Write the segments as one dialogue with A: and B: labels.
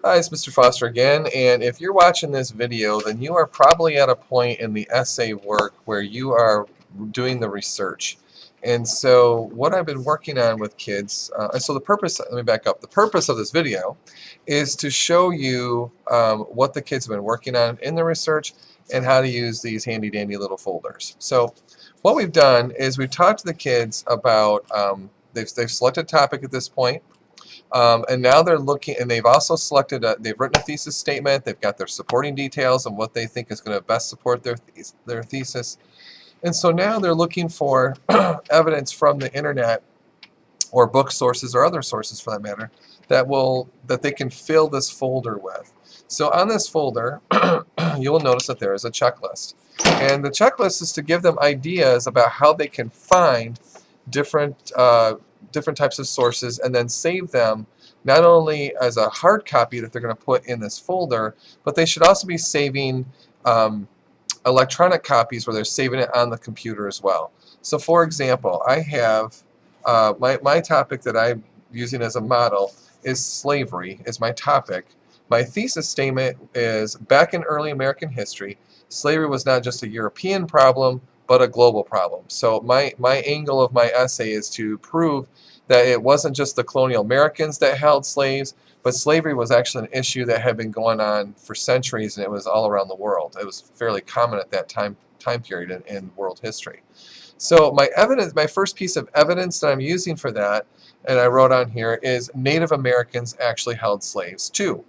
A: Hi, it's Mr. Foster again, and if you're watching this video, then you are probably at a point in the essay work where you are doing the research. And so what I've been working on with kids, so the purpose, let me back up, the purpose of this video is to show you what the kids have been working on in the research and how to use these handy dandy little folders. So what we've done is we've talked to the kids about, they've selected a topic at this point. And now they're looking, and they've also selected, they've written a thesis statement, they've got their supporting details and what they think is going to best support their thesis. And so now they're looking for evidence from the internet or book sources or other sources for that matter that they can fill this folder with. So on this folder, you will notice that there is a checklist. And the checklist is to give them ideas about how they can find different types of sources and then save them not only as a hard copy that they're going to put in this folder, but they should also be saving electronic copies where they're saving it on the computer as well. So for example, I have my topic that I'm using as a model is slavery, is my topic. My thesis statement is, back in early American history, slavery was not just a European problem, but a global problem. So my angle of my essay is to prove that it wasn't just the colonial Americans that held slaves, but slavery was actually an issue that had been going on for centuries, and it was all around the world. It was fairly common at that time period in world history. So my first piece of evidence that I'm using for that, and I wrote on here, is Native Americans actually held slaves too.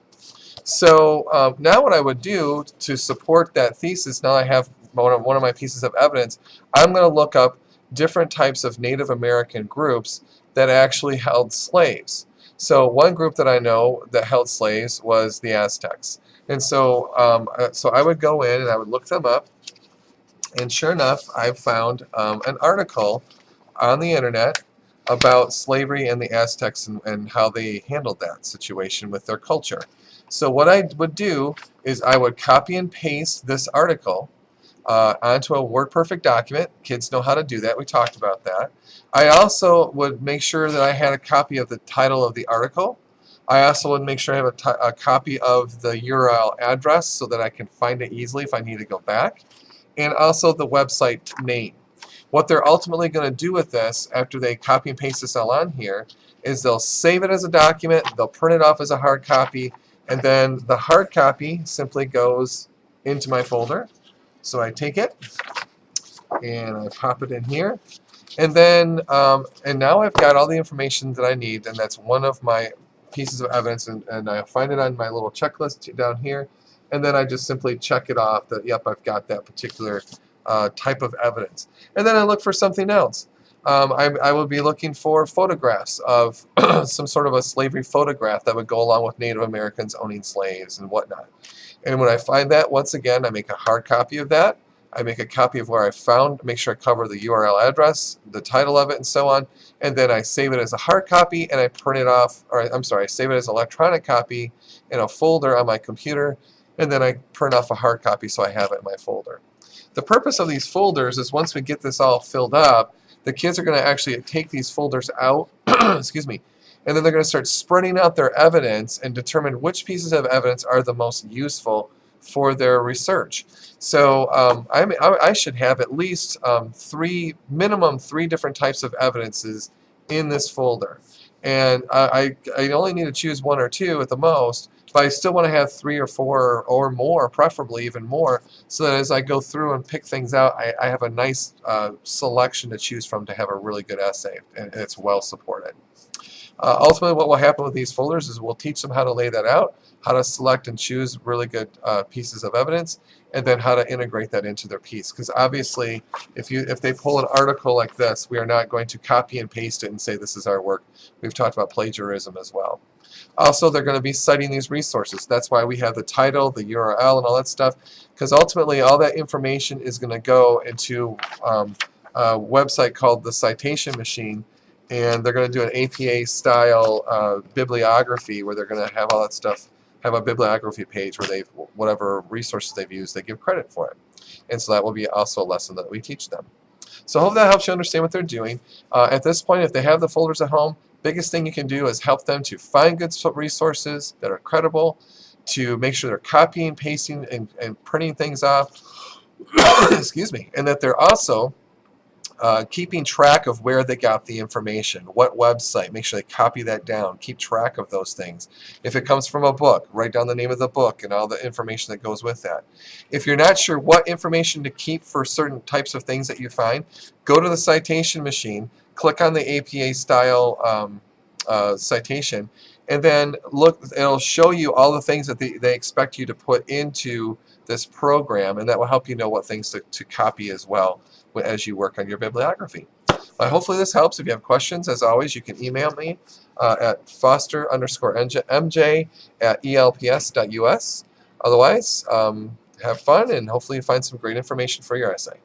A: So now what I would do to support that thesis, now I have one of my pieces of evidence, I'm going to look up different types of Native American groups that actually held slaves. So one group that I know that held slaves was the Aztecs. And so, so I would go in and I would look them up, and sure enough, I found an article on the internet about slavery and the Aztecs and how they handled that situation with their culture. So what I would do is I would copy and paste this article onto a WordPerfect document. Kids know how to do that. We talked about that. I also would make sure that I had a copy of the title of the article. I also would make sure I have a copy of the URL address so that I can find it easily if I need to go back, and also the website name. What they're ultimately going to do with this after they copy and paste this all on here is they'll save it as a document, they'll print it off as a hard copy, and then the hard copy simply goes into my folder. So I take it and I pop it in here, and then and now I've got all the information that I need, and that's one of my pieces of evidence, and I find it on my little checklist down here, and then I just simply check it off that, yep, I've got that particular type of evidence. And then I look for something else. I will be looking for photographs of some sort of a slavery photograph that would go along with Native Americans owning slaves and whatnot. And when I find that, once again, I make a hard copy of that. I make a copy of where I found, make sure I cover the URL address, the title of it, and so on. And then I save it as a hard copy and I print it off, or I'm sorry, I save it as an electronic copy in a folder on my computer, and then I print off a hard copy so I have it in my folder. The purpose of these folders is once we get this all filled up, the kids are going to actually take these folders out, excuse me, and then they're going to start spreading out their evidence and determine which pieces of evidence are the most useful for their research. So I should have at least minimum three different types of evidences in this folder. And I only need to choose one or two at the most, but I still want to have 3 or 4 or more, preferably even more, so that as I go through and pick things out, I have a nice selection to choose from to have a really good essay, and it's well supported. Ultimately, what will happen with these folders is we'll teach them how to lay that out, how to select and choose really good pieces of evidence, and then how to integrate that into their piece. Because obviously, if they pull an article like this, we are not going to copy and paste it and say this is our work. We've talked about plagiarism as well. Also, they're going to be citing these resources. That's why we have the title, the URL, and all that stuff, because ultimately all that information is going to go into a website called the Citation Machine, and they're going to do an APA-style bibliography where they're going to have all that stuff, have a bibliography page where whatever resources they've used, they give credit for it. And so that will be also a lesson that we teach them. So I hope that helps you understand what they're doing. At this point, if they have the folders at home, biggest thing you can do is help them to find good resources that are credible, to make sure they're copying, pasting, and printing things off, excuse me, and that they're also keeping track of where they got the information, what website, make sure they copy that down, keep track of those things. If it comes from a book, write down the name of the book and all the information that goes with that. If you're not sure what information to keep for certain types of things that you find, go to the citation machine, click on the APA style citation, and then look, it'll show you all the things that they expect you to put into this program, and that will help you know what things to copy as well as you work on your bibliography. Hopefully this helps. If you have questions, as always, you can email me at foster_mj@elps.us. Otherwise, have fun, and hopefully you find some great information for your essay.